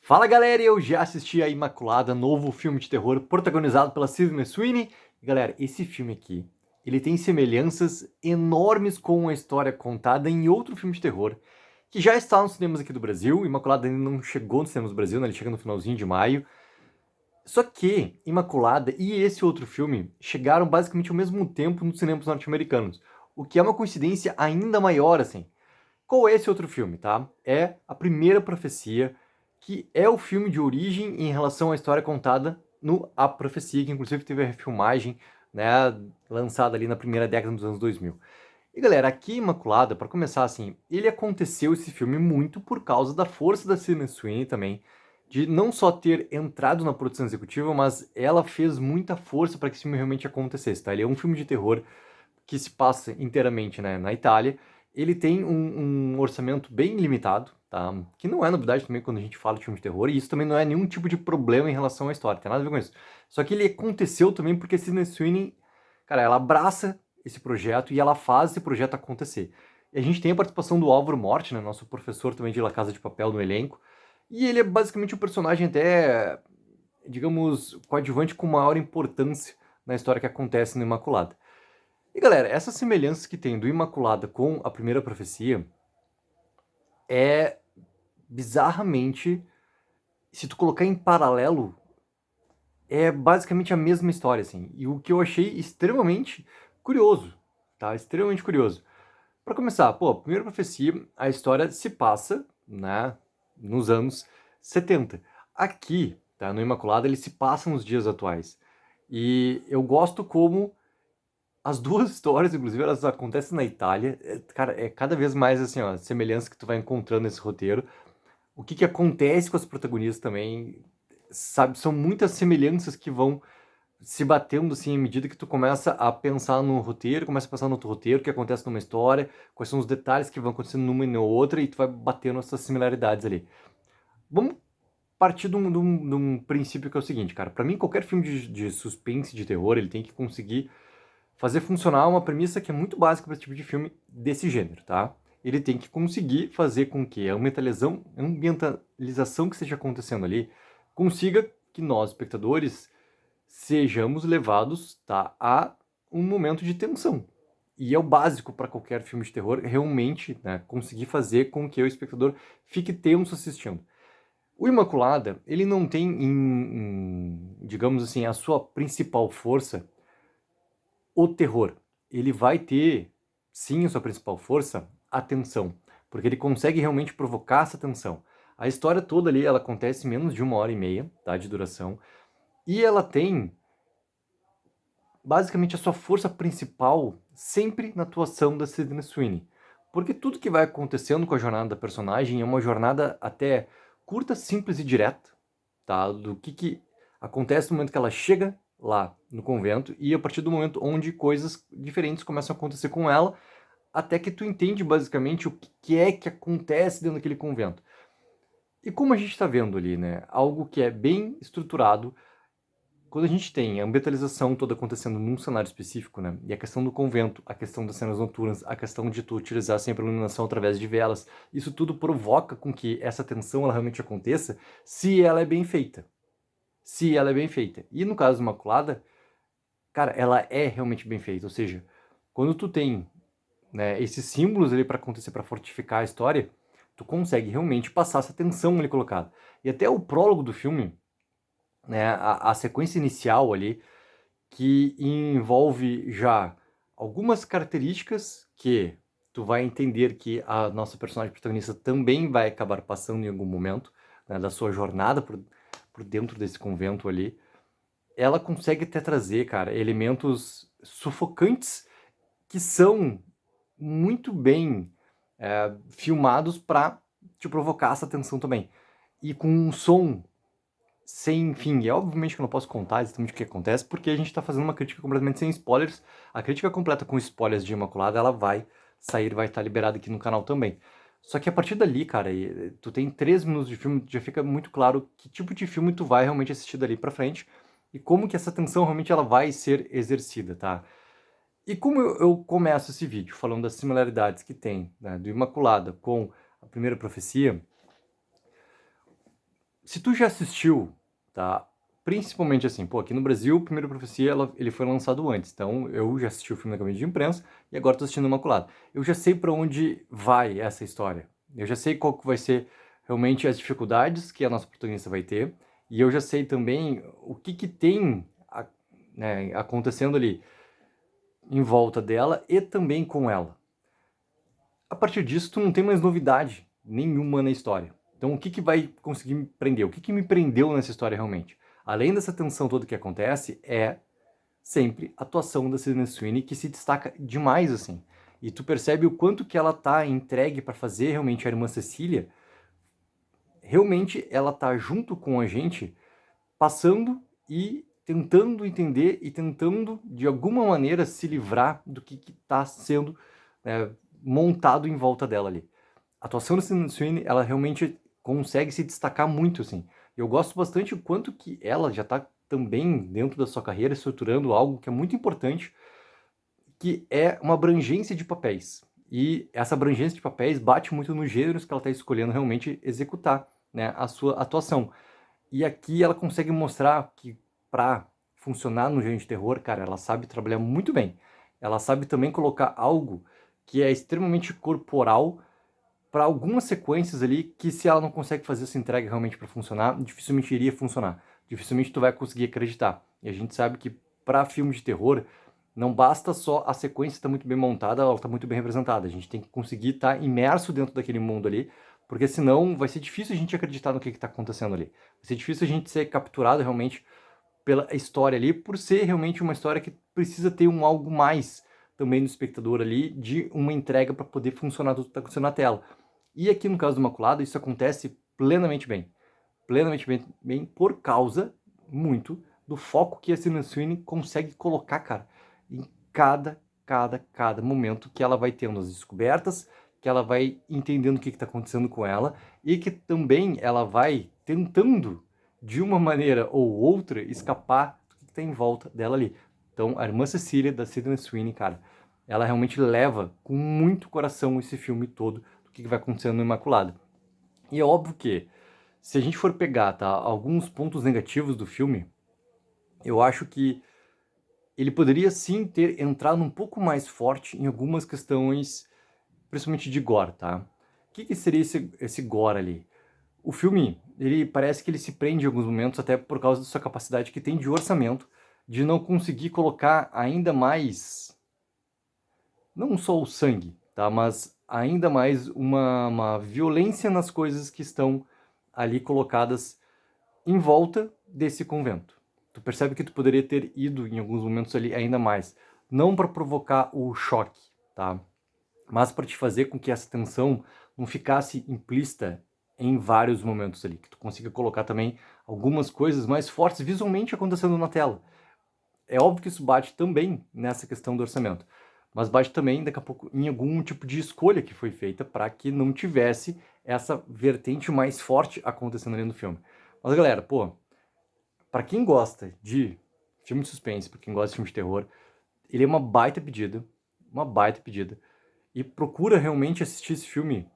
Fala galera, eu já assisti a Imaculada, novo filme de terror protagonizado pela Sydney Sweeney. E, galera, esse filme aqui, ele tem semelhanças enormes com a história contada em outro filme de terror, que já está nos cinemas aqui do Brasil. Imaculada ainda não chegou nos cinemas do Brasil, né? Ele chega no finalzinho de maio. Só que Imaculada e esse outro filme chegaram basicamente ao mesmo tempo nos cinemas norte-americanos, o que é uma coincidência ainda maior, assim. Qual é esse outro filme, tá? É A Primeira Profecia, que é o filme de origem em relação à história contada no A Profecia, que inclusive teve a refilmagem, né, lançada ali na primeira década dos anos 2000. E galera, aqui Imaculada, para começar assim, ele aconteceu esse filme muito por causa da força da Sydney Sweeney também, de não só ter entrado na produção executiva, mas ela fez muita força para que esse filme realmente acontecesse, tá? Ele é um filme de terror que se passa inteiramente, né, na Itália. Ele tem um orçamento bem limitado, tá? Que não é novidade também quando a gente fala de filme de terror, e isso também não é nenhum tipo de problema em relação à história, tem nada a ver com isso. Só que ele aconteceu também porque Sydney Sweeney, cara, ela abraça esse projeto e ela faz esse projeto acontecer. E a gente tem a participação do Álvaro Morte, né, nosso professor também de La Casa de Papel no elenco, e ele é basicamente um personagem até, digamos, coadjuvante com maior importância na história que acontece no Imaculada. E galera, essas semelhanças que tem do Imaculada com a Primeira Profecia é bizarramente, se tu colocar em paralelo, é basicamente a mesma história, assim. E o que eu achei extremamente curioso, tá? Extremamente curioso. Pra começar, pô, a Primeira Profecia, a história se passa, né, nos anos 70. Aqui, tá, no Imaculada, ele se passa nos dias atuais. E eu gosto como as duas histórias, inclusive, elas acontecem na Itália. Cara, é cada vez mais assim, ó, semelhança que tu vai encontrando nesse roteiro. O que que acontece com as protagonistas também, sabe? São muitas semelhanças que vão se batendo assim à medida que tu começa a pensar no roteiro, começa a pensar no outro roteiro, o que acontece numa história, quais são os detalhes que vão acontecendo numa e na outra, e tu vai batendo essas similaridades ali. Vamos partir de um princípio que é o seguinte, cara. Pra mim, qualquer filme de suspense, de terror, ele tem que conseguir fazer funcionar uma premissa que é muito básica para esse tipo de filme desse gênero, tá? Ele tem que conseguir fazer com que a ambientalização que esteja acontecendo ali consiga que nós, espectadores, sejamos levados, tá, a um momento de tensão. E é o básico para qualquer filme de terror, realmente, né, conseguir fazer com que o espectador fique tenso assistindo. O Imaculada, ele não tem, digamos assim, a sua principal força o terror. Ele vai ter, sim, a sua principal força, a tensão, porque ele consegue realmente provocar essa tensão. A história toda ali, ela acontece em menos de 1 hora e meia, tá, de duração, e ela tem, basicamente, a sua força principal sempre na atuação da Sydney Sweeney. Porque tudo que vai acontecendo com a jornada da personagem é uma jornada até curta, simples e direta, tá? Do que acontece no momento que ela chega lá no convento e a partir do momento onde coisas diferentes começam a acontecer com ela, até que tu entende basicamente o que é que acontece dentro daquele convento. E como a gente está vendo ali, né, algo que é bem estruturado, quando a gente tem a ambientalização toda acontecendo num cenário específico, né, e a questão do convento, a questão das cenas noturnas, a questão de tu utilizar sempre a iluminação através de velas, isso tudo provoca com que essa tensão ela realmente aconteça, se ela é bem feita. Se ela é bem feita. E no caso do Imaculada, cara, ela é realmente bem feita. Ou seja, quando tu tem, né, esses símbolos ali para acontecer, para fortificar a história, tu consegue realmente passar essa tensão ali colocada. E até o prólogo do filme, né, a sequência inicial ali, que envolve já algumas características que tu vai entender que a nossa personagem protagonista também vai acabar passando em algum momento, né, da sua jornada por dentro desse convento ali. Ela consegue até trazer, cara, elementos sufocantes que são muito bem filmados para te provocar essa tensão também. E com um som sem fim. E obviamente que eu não posso contar exatamente o que acontece, porque a gente está fazendo uma crítica completamente sem spoilers. A crítica completa com spoilers de Imaculada, ela vai sair, vai estar liberada aqui no canal também. Só que a partir dali, cara, tu tem 3 minutos de filme, já fica muito claro que tipo de filme tu vai realmente assistir dali pra frente e como que essa tensão realmente ela vai ser exercida, tá? E como eu começo esse vídeo falando das similaridades que tem, né, do Imaculada com a Primeira Profecia, Se tu já assistiu, tá? Principalmente assim, pô, aqui no Brasil, Primeira Profecia, ele foi lançado antes. Então, eu já assisti o filme na cabine de imprensa e agora tô assistindo Imaculado. Eu já sei pra onde vai essa história. Eu já sei qual que vai ser realmente as dificuldades que a nossa protagonista vai ter. E eu já sei também o que que tem, né, acontecendo ali em volta dela e também com ela. A partir disso, tu não tem mais novidade nenhuma na história. Então, o que que vai conseguir me prender? O que que me prendeu nessa história realmente? Além dessa tensão toda que acontece, é sempre a atuação da Sydney Sweeney que se destaca demais, assim. E tu percebe o quanto que ela tá entregue para fazer realmente a irmã Cecília. Realmente ela tá junto com a gente, passando e tentando entender e tentando, de alguma maneira, se livrar do que está sendo, né, montado em volta dela ali. A atuação da Sydney Sweeney, ela realmente consegue se destacar muito, assim. Eu gosto bastante o quanto que ela já está também dentro da sua carreira estruturando algo que é muito importante, que é uma abrangência de papéis. E essa abrangência de papéis bate muito nos gêneros que ela está escolhendo realmente executar, né, a sua atuação. E aqui ela consegue mostrar que para funcionar no gênero de terror, cara, ela sabe trabalhar muito bem. Ela sabe também colocar algo que é extremamente corporal para algumas sequências ali que se ela não consegue fazer essa entrega realmente para funcionar, dificilmente iria funcionar. Dificilmente tu vai conseguir acreditar. E a gente sabe que para filme de terror não basta só a sequência estar muito bem montada, ela está muito bem representada. A gente tem que conseguir estar imerso dentro daquele mundo ali, porque senão vai ser difícil a gente acreditar no que está acontecendo ali. Vai ser difícil a gente ser capturado realmente pela história ali, por ser realmente uma história que precisa ter um algo mais também no espectador ali, de uma entrega para poder funcionar tudo que está acontecendo na tela. E aqui no caso do Imaculado, isso acontece plenamente bem. Plenamente bem por causa, muito, do foco que a Sydney Sweeney consegue colocar, cara, em cada momento que ela vai tendo as descobertas, que ela vai entendendo o que está acontecendo com ela e que também ela vai tentando, de uma maneira ou outra, escapar do que está em volta dela ali. Então, a irmã Cecília, da Sydney Sweeney, cara, ela realmente leva com muito coração esse filme todo do que vai acontecendo no Imaculado. E é óbvio que, se a gente for pegar, tá, alguns pontos negativos do filme, eu acho que ele poderia sim ter entrado um pouco mais forte em algumas questões, principalmente de gore, tá? O que seria esse gore ali? O filme, ele parece que ele se prende em alguns momentos, até por causa da sua capacidade que tem de orçamento, de não conseguir colocar ainda mais, não só o sangue, tá? Mas ainda mais uma violência nas coisas que estão ali colocadas em volta desse convento. Tu percebe que tu poderia ter ido em alguns momentos ali ainda mais, não para provocar o choque, tá? Mas para te fazer com que essa tensão não ficasse implícita em vários momentos ali, que tu consiga colocar também algumas coisas mais fortes visualmente acontecendo na tela. É óbvio que isso bate também nessa questão do orçamento, mas bate também daqui a pouco em algum tipo de escolha que foi feita para que não tivesse essa vertente mais forte acontecendo ali no filme. Mas galera, pô, para quem gosta de filme de suspense, para quem gosta de filme de terror, ele é uma baita pedida, uma baita pedida. E procura realmente assistir esse filme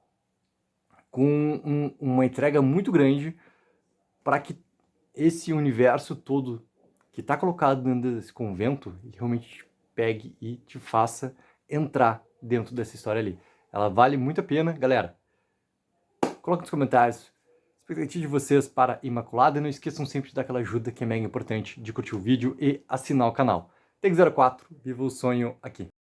com uma entrega muito grande para que esse universo todo que está colocado dentro desse convento realmente te pegue e te faça entrar dentro dessa história ali. Ela vale muito a pena, galera. Coloque nos comentários a expectativa de vocês para Imaculada e não esqueçam sempre de dar aquela ajuda que é mega importante de curtir o vídeo e assinar o canal. Tech04, viva o sonho aqui!